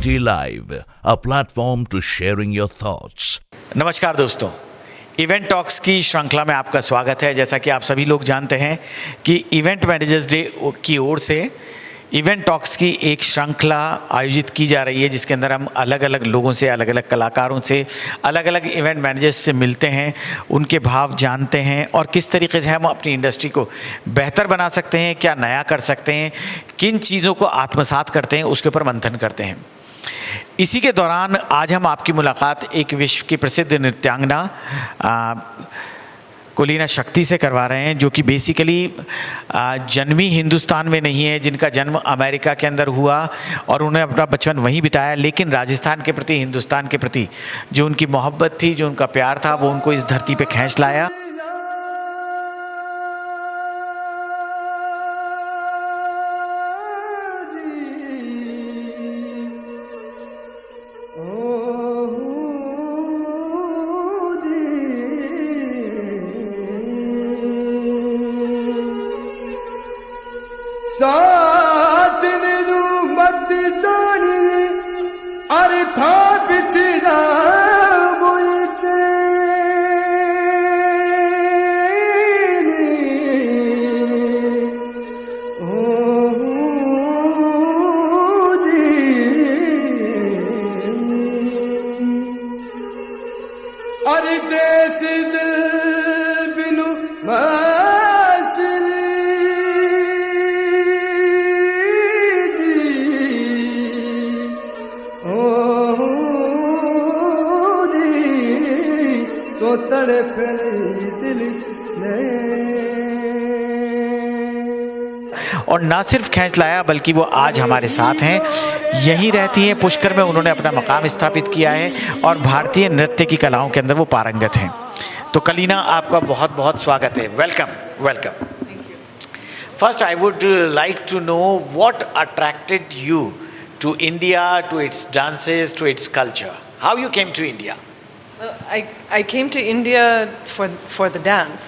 City Live, a platform to sharing your thoughts. नमस्कार दोस्तों, event talks की श्रृंखला में आपका स्वागत है। जैसा कि आप सभी लोग जानते हैं कि इवेंट मैनेजर्स डे की ओर से इवेंट टॉक्स की एक श्रृंखला आयोजित की जा रही है, जिसके अंदर हम अलग अलग लोगों से, अलग अलग कलाकारों से, अलग अलग इवेंट मैनेजर्स से मिलते हैं, उनके भाव जानते हैं और किस तरीके से हम अपनी इंडस्ट्री को बेहतर बना सकते हैं, क्या नया कर सकते हैं, किन चीज़ों को आत्मसात करते हैं, उसके ऊपर मंथन करते हैं। इसी के दौरान आज हम आपकी मुलाकात एक विश्व की प्रसिद्ध नृत्यांगना कोलीना शक्ति से करवा रहे हैं, जो कि बेसिकली जन्मी हिंदुस्तान में नहीं है, जिनका जन्म अमेरिका के अंदर हुआ और उन्हें अपना बचपन वहीं बिताया, लेकिन राजस्थान के प्रति, हिंदुस्तान के प्रति जो उनकी मोहब्बत थी, जो उनका प्यार था, वो उनको इस धरती पे खींच लाया। साचने दू मत्ती चाणी अरे था पिछड़ा मोई चैनी ओ जी अरे जैसे दिल बिनु और ना सिर्फ खींच लाया, बल्कि वो आज हमारे साथ हैं, यहीं रहती हैं। पुष्कर में उन्होंने अपना मकाम स्थापित किया है और भारतीय नृत्य की कलाओं के अंदर वो पारंगत हैं। तो कलीना, आपका बहुत बहुत स्वागत है। Welcome welcome. First I would like to know what attracted you to India, to its dances, to its culture. How you came to India? I came to India for the dance.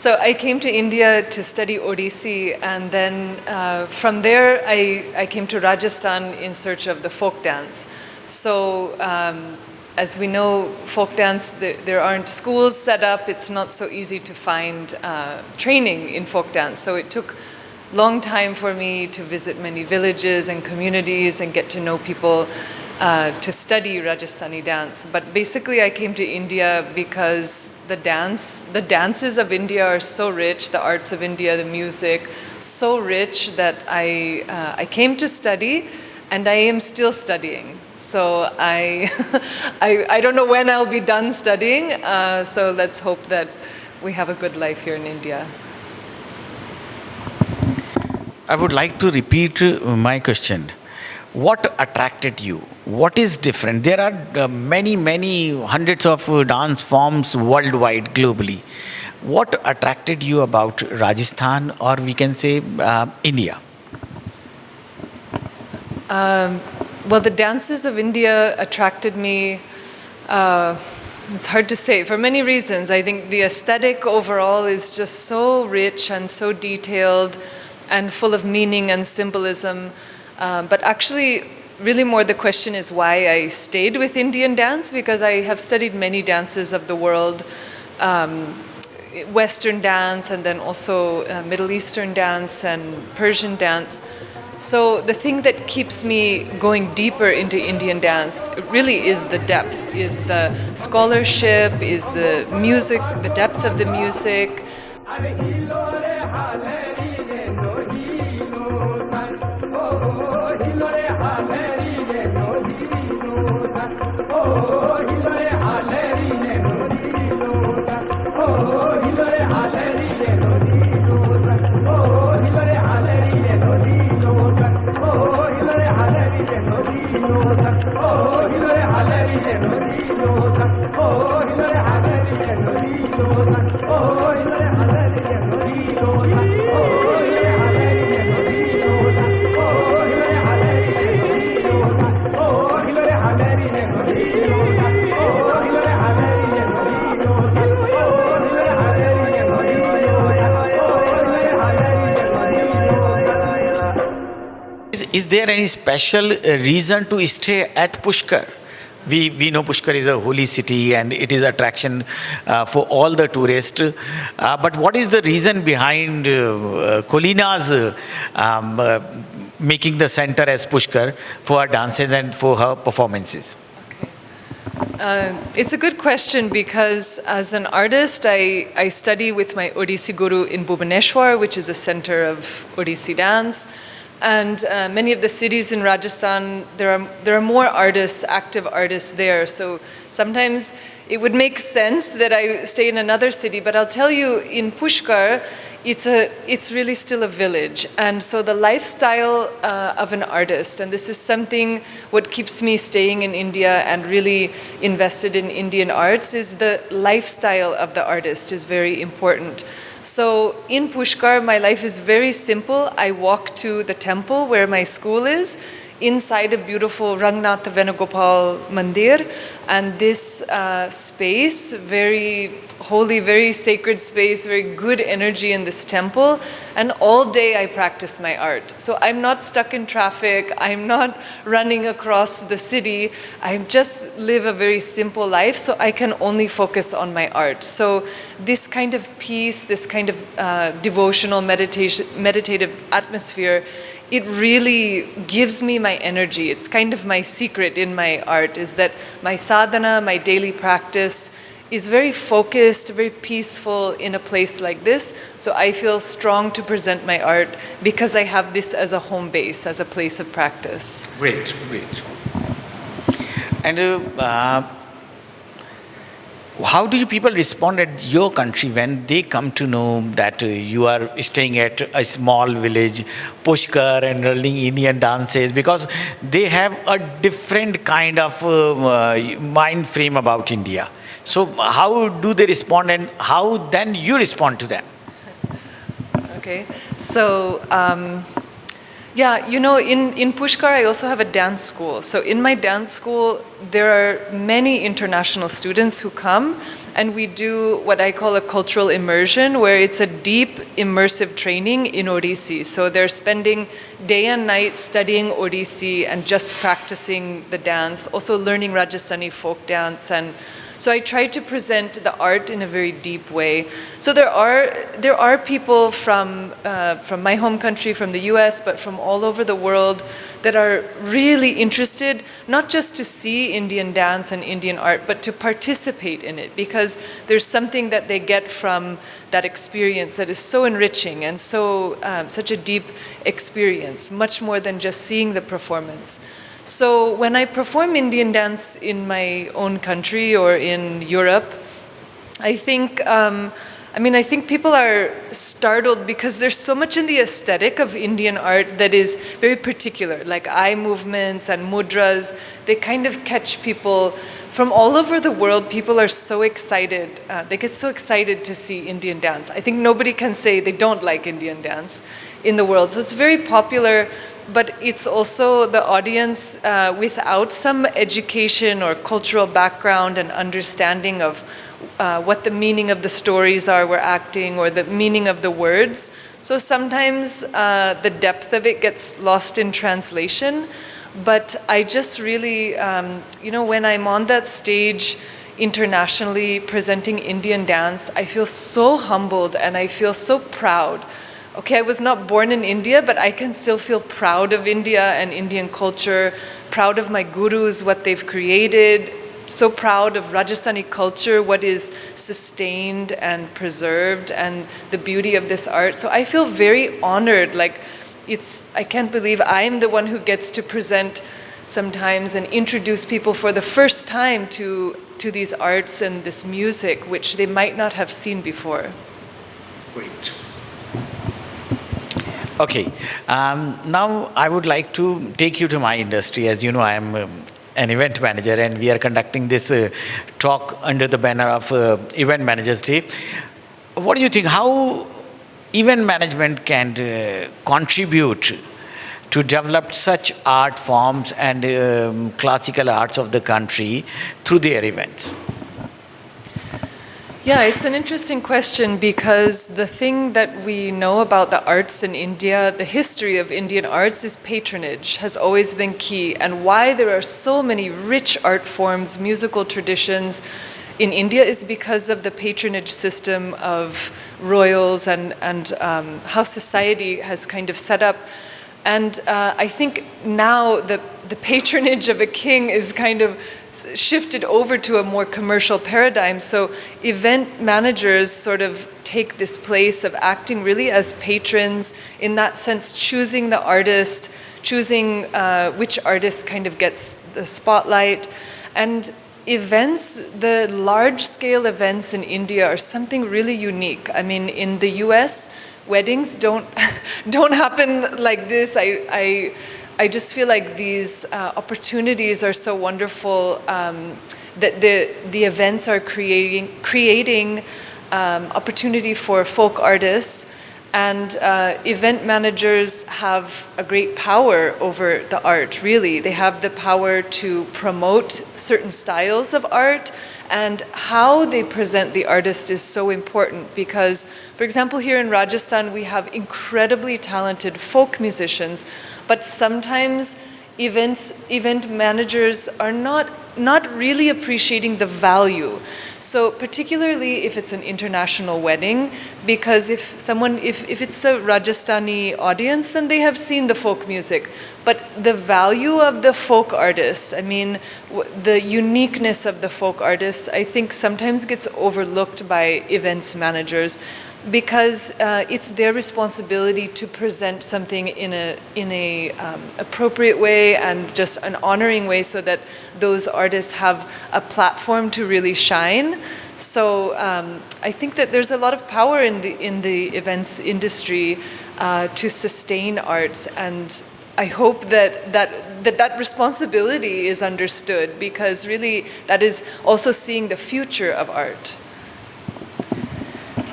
So I came to India to study Odissi, and then from there I came to Rajasthan in search of the folk dance. So as we know, folk dance, there aren't schools set up. It's not so easy to find training in folk dance. So it took long time for me to visit many villages and communities and get to know people to study Rajasthani dance. But basically I came to India because the dances of India are so rich, the arts of India, the music, so rich that I came to study, and I am still studying. So I don't know when I'll be done studying, so let's hope that we have a good life here in India. I would like to repeat my question. What attracted you? What is different? There are many hundreds of dance forms worldwide, globally. What attracted you about Rajasthan, or we can say India? Well, the dances of India attracted me. It's hard to say, for many reasons. I think the aesthetic overall is just so rich and so detailed and full of meaning and symbolism. But actually, really more the question is why I stayed with Indian dance, because I have studied many dances of the world, Western dance, and then also Middle Eastern dance and Persian dance. So the thing that keeps me going deeper into Indian dance really is the depth, is the scholarship, is the music, the depth of the music. Oh is there any special reason to stay at Pushkar? We know Pushkar is a holy city and it is attraction for all the tourists. But what is the reason behind Colleena's making the center as Pushkar for her dances and for her performances? It's a good question because as an artist, I study with my Odissi guru in Bhubaneswar, which is a center of Odissi dance. And many of the cities in Rajasthan, there are more artists, active artists there. So sometimes it would make sense that I stay in another city. But I'll tell you, in Pushkar, it's really still a village. And so the lifestyle of an artist, and this is something what keeps me staying in India and really invested in Indian arts, is the lifestyle of the artist is very important. So in Pushkar, my life is very simple. I walk to the temple where my school is, inside a beautiful Rangnatha Venugopal Mandir, and this space, very holy, very sacred space, very good energy in this temple, and all day I practice my art. So I'm not stuck in traffic, I'm not running across the city, I just live a very simple life, so I can only focus on my art. So this kind of peace, this kind of devotional meditative atmosphere, it really gives me my energy. It's kind of my secret in my art, is that my sadhana, my daily practice, is very focused, very peaceful in a place like this. So I feel strong to present my art because I have this as a home base, as a place of practice. Great, great. And how do you people respond at your country when they come to know that you are staying at a small village, Pushkar, and learning Indian dances? Because they have a different kind of mind frame about India. So how do they respond, and how then you respond to them? Okay, so yeah, you know, in Pushkar I also have a dance school. So in my dance school there are many international students who come, and we do what I call a cultural immersion, where it's a deep immersive training in Odissi. So they're spending day and night studying Odissi and just practicing the dance, also learning Rajastjani folk dance. And so I try to present the art in a very deep way. So there are people from my home country, from the US, but from all over the world that are really interested, not just to see Indian dance and Indian art, but to participate in it, because there's something that they get from that experience that is so enriching and so such a deep experience, much more than just seeing the performance. So when I perform Indian dance in my own country or in Europe, I think people are startled because there's so much in the aesthetic of Indian art that is very particular, like eye movements and mudras. They kind of catch people from all over the world. People are so excited. They get so excited to see Indian dance. I think nobody can say they don't like Indian dance in the world. So it's very popular, but it's also the audience without some education or cultural background and understanding of what the meaning of the stories are we're acting, or the meaning of the words. So sometimes the depth of it gets lost in translation. But I just really, when I'm on that stage internationally presenting Indian dance, I feel so humbled and I feel so proud. Okay, I was not born in India, but I can still feel proud of India and Indian culture, proud of my gurus, what they've created, so proud of Rajasthani culture, what is sustained and preserved, and the beauty of this art. So I feel very honored, I can't believe I'm the one who gets to present sometimes and introduce people for the first time to these arts and this music, which they might not have seen before. Great. Okay, now I would like to take you to my industry. As you know, I am an event manager, and we are conducting this talk under the banner of Event Managers Day. What do you think, how event management can contribute to develop such art forms and classical arts of the country through their events? Yeah, it's an interesting question because the thing that we know about the arts in India, the history of Indian arts, is patronage has always been key, and why there are so many rich art forms, musical traditions in India is because of the patronage system of royals and how society has kind of set up. And I think now the patronage of a king is kind of shifted over to a more commercial paradigm. So event managers sort of take this place of acting really as patrons, in that sense, choosing the artist, choosing which artist kind of gets the spotlight. And events, the large-scale events in India are something really unique. I mean, in the US, weddings don't happen like this. I just feel like these opportunities are so wonderful that the events are creating opportunity for folk artists, and event managers have a great power over the art, really. They have the power to promote certain styles of art, and how they present the artist is so important because, for example, here in Rajasthan, we have incredibly talented folk musicians, but sometimes event managers are not really appreciating the value. So particularly if it's an international wedding, because if it's a Rajasthani audience, then they have seen the folk music. But the value of the folk artist, I mean, the uniqueness of the folk artist, I think sometimes gets overlooked by events managers, because it's their responsibility to present something in a appropriate way and just an honoring way, so that those artists have a platform to really shine. So I think that there's a lot of power in the events industry to sustain arts, and I hope that responsibility is understood, because really that is also seeing the future of art.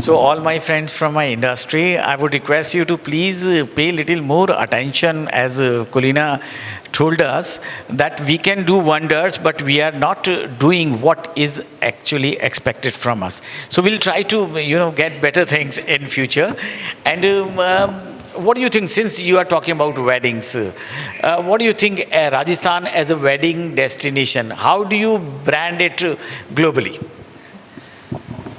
So all my friends from my industry, I would request you to please pay a little more attention, as Colleena told us, that we can do wonders, but we are not doing what is actually expected from us. So we'll try to, get better things in future. And what do you think, since you are talking about weddings, what do you think Rajasthan as a wedding destination, how do you brand it globally?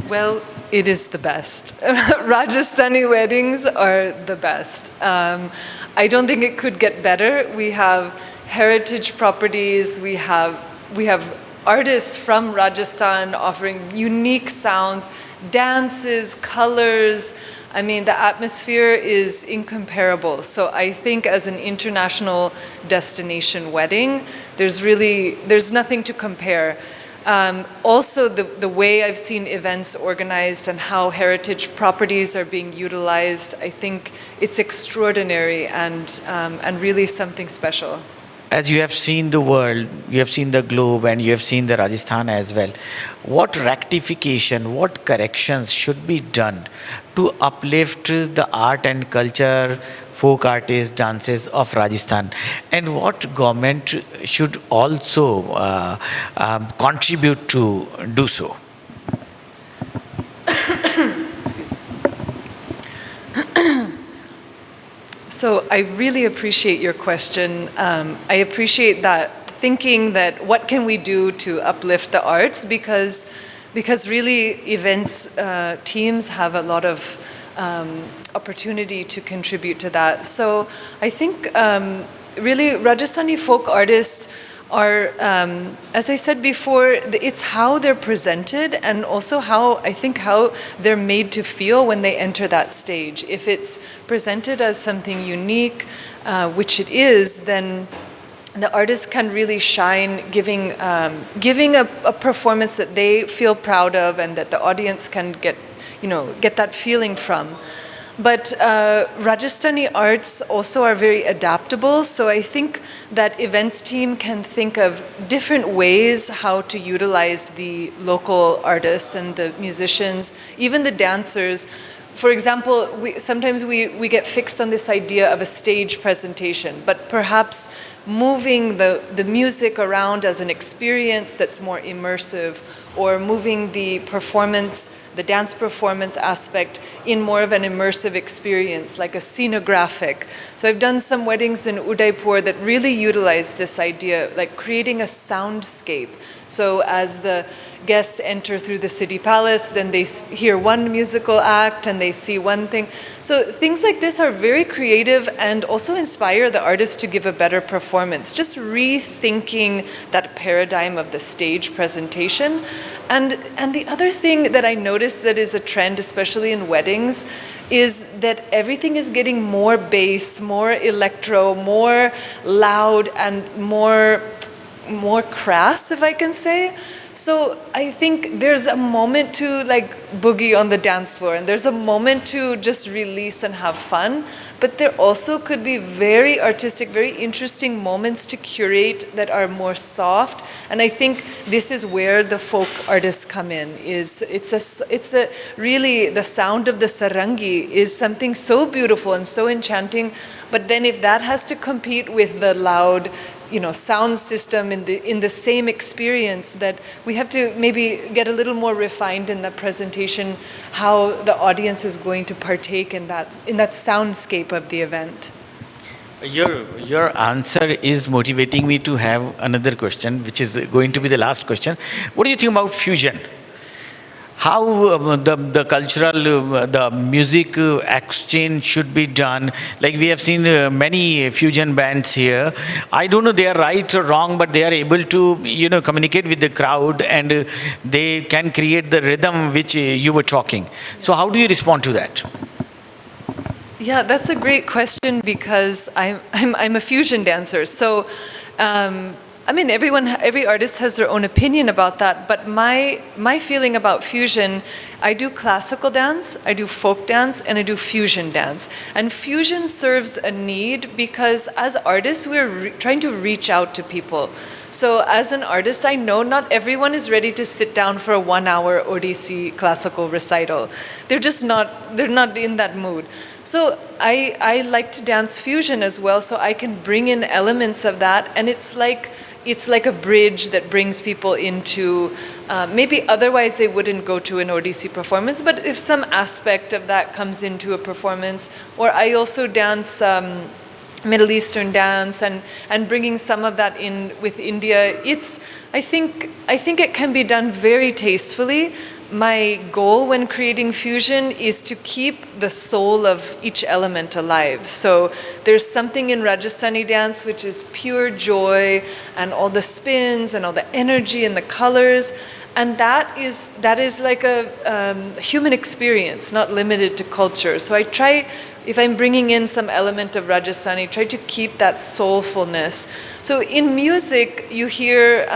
Well, it is the best. Rajasthani weddings are the best. I don't think it could get better. We have heritage properties. We have artists from Rajasthan offering unique sounds, dances, colors. I mean, the atmosphere is incomparable. So I think as an international destination wedding, there's nothing to compare. Also, the way I've seen events organized and how heritage properties are being utilized, I think it's extraordinary and really something special. As you have seen the world, you have seen the globe, and you have seen the Rajasthan as well, what rectification, what corrections should be done to uplift the art and culture, folk artists, dances of Rajasthan, and what government should also contribute to do so? Excuse me. So I really appreciate your question. I appreciate that thinking that what can we do to uplift the arts, because really events teams have a lot of opportunity to contribute to that. So I think really Rajasthani folk artists are, as I said before, it's how they're presented, and also how they're made to feel when they enter that stage. If it's presented as something unique, which it is, then the artist can really shine, giving a performance that they feel proud of and that the audience can get that feeling from. But Rajasthani arts also are very adaptable, so I think that events team can think of different ways how to utilize the local artists and the musicians, even the dancers, for example, sometimes we get fixed on this idea of a stage presentation, but perhaps moving the music around as an experience that's more immersive, or moving the performance, the dance performance aspect in more of an immersive experience, like a scenographic. So I've done some weddings in Udaipur that really utilize this idea, like creating a soundscape. So as the guests enter through the city palace, then they hear one musical act and they see one thing. So things like this are very creative and also inspire the artist to give a better performance. Just rethinking that paradigm of the stage presentation. And the other thing that I noticed that is a trend, especially in weddings, is that everything is getting more bass, more electro, more loud, and more crass, if I can say. So I think there's a moment to like boogie on the dance floor, and there's a moment to just release and have fun, but there also could be very artistic, very interesting moments to curate that are more soft. And I think this is where the folk artists come in. It's a really, the sound of the sarangi is something so beautiful and so enchanting, but then if that has to compete with the loud, sound system in the same experience, that we have to maybe get a little more refined in the presentation, how the audience is going to partake in that soundscape of the event. Your answer is motivating me to have another question, which is going to be the last question. What do you think about fusion? How the cultural, the music exchange should be done? Like we have seen many fusion bands here. I don't know they are right or wrong, but they are able to, communicate with the crowd, and they can create the rhythm which you were talking. So how do you respond to that? Yeah, that's a great question, because I'm a fusion dancer. So, every artist has their own opinion about that, but my feeling about fusion, I do classical dance, I do folk dance, and I do fusion dance. And fusion serves a need because as artists, we're trying to reach out to people. So as an artist, I know not everyone is ready to sit down for a 1-hour Odissi classical recital. They're not in that mood. So I like to dance fusion as well, so I can bring in elements of that, and it's like a bridge that brings people into, maybe otherwise they wouldn't go to an Odissi performance, but if some aspect of that comes into a performance. Or I also dance Middle Eastern dance, and bringing some of that in with India. I think it can be done very tastefully. My goal when creating fusion is to keep the soul of each element alive. So there's something in Rajastjani dance which is pure joy, and all the spins and all the energy and the colors, and that is like a human experience, not limited to culture. So I try, if I'm bringing in some element of Rajasthani, try to keep that soulfulness. So in music, you hear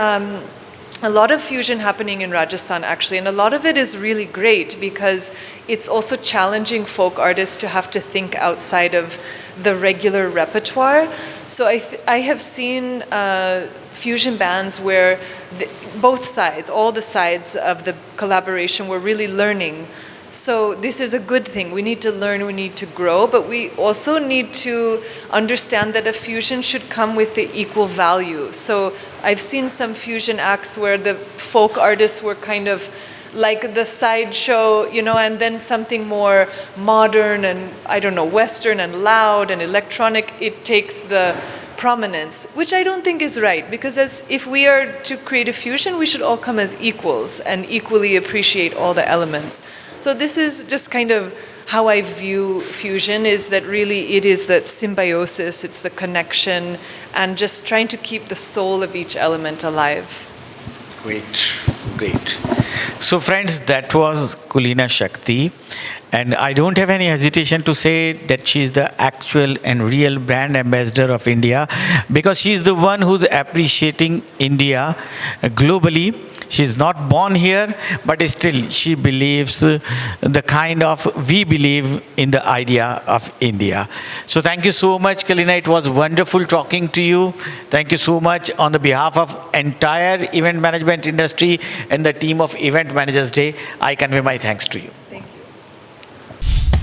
a lot of fusion happening in Rajasthan, actually, and a lot of it is really great because it's also challenging folk artists to have to think outside of the regular repertoire. So I have seen fusion bands where both sides, all the sides of the collaboration were really learning. So this is a good thing. We need to learn, we need to grow, but we also need to understand that a fusion should come with the equal value. So I've seen some fusion acts where the folk artists were kind of like the sideshow, and then something more modern and, Western and loud and electronic, it takes the prominence, which I don't think is right, because if we are to create a fusion, we should all come as equals and equally appreciate all the elements. So this is just kind of how I view fusion, is that really it is that symbiosis, it's the connection, and just trying to keep the soul of each element alive. Great. So friends, that was Colleena Shakti. And I don't have any hesitation to say that she's the actual and real brand ambassador of India, because she's the one who's appreciating India globally. She's not born here, but still she believes we believe in the idea of India. So thank you so much, Colleena. It was wonderful talking to you. Thank you so much on the behalf of entire event management industry and the team of Event Managers Day. I convey my thanks to you. Thank you.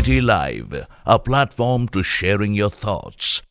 City Live, a platform to sharing your thoughts.